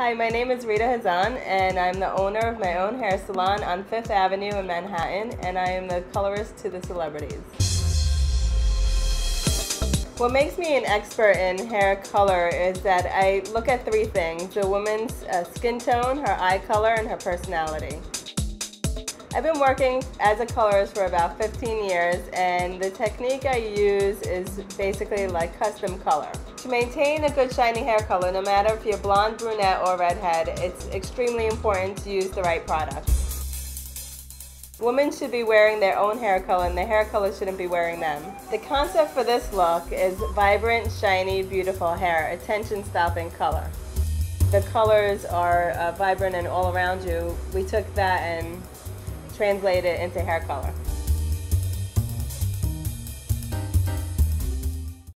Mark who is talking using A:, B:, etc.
A: Hi, my name is Rita Hazan, and I'm the owner of my own hair salon on Fifth Avenue in Manhattan, and I am the colorist to the celebrities. What makes me an expert in hair color is that I look at three things: the woman's skin tone, her eye color, and her personality. I've been working as a colorist for about 15 years, and the technique I use is basically like custom color. To maintain a good shiny hair color, no matter if you're blonde, brunette, or redhead, it's extremely important to use the right product. Women should be wearing their own hair color, and the hair color shouldn't be wearing them. The concept for this look is vibrant, shiny, beautiful hair, attention-stopping color. The colors are vibrant and all around you. We took that and translate it into hair color.